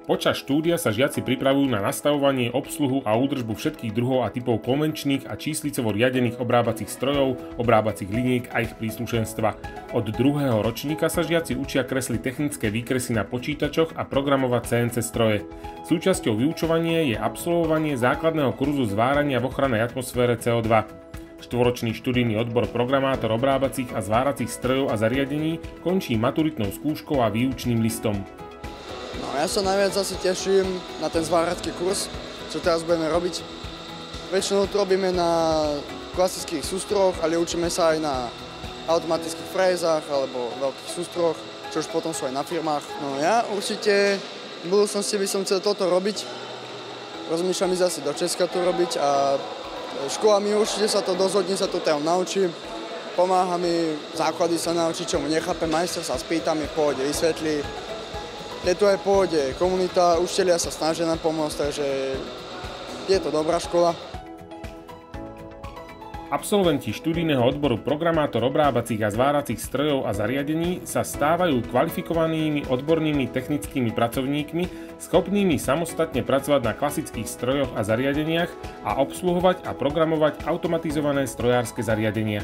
Počas štúdia sa žiaci pripravujú na nastavovanie, obsluhu a údržbu všetkých druhov a typov konvenčných a číslicovo riadených obrábacích strojov, obrábacích liniek a ich príslušenstva. Od druhého ročníka sa žiaci učia kresliť technické výkresy na počítačoch a programovať CNC stroje. Súčasťou vyučovania je absolvovanie základného kurzu zvárania v ochrannej atmosfére CO2. Štvoročný študijný odbor programátor obrábacích a zváracích strojov a zariadení končí maturitnou skúškou a výučným listom. No, ja sa najviac asi teším na ten zváracký kurz, čo teraz budeme robiť. Väčšinou to robíme na klasických sústroch, ale učíme sa aj na automatických frézach alebo veľkých sústroch, čo už potom sú aj na firmách. No ja určite v budúcnosti by som chcel toto robiť. Rozmýšľam ísť asi do Česka to robiť a škola mi určite sa to dozhodne, sa to tam naučí. Pomáha mi základy sa naučiť, čo mu nechápe, majster sa spýta mi, pôjde, vysvetlí. Je to aj pôjde komunita, učitelia sa snažia nám pomôcť, takže je to dobrá škola. Absolventi študijného odboru programátor obrábacích a zváracích strojov a zariadení sa stávajú kvalifikovanými odbornými technickými pracovníkmi, schopnými samostatne pracovať na klasických strojoch a zariadeniach a obsluhovať a programovať automatizované strojárske zariadenia.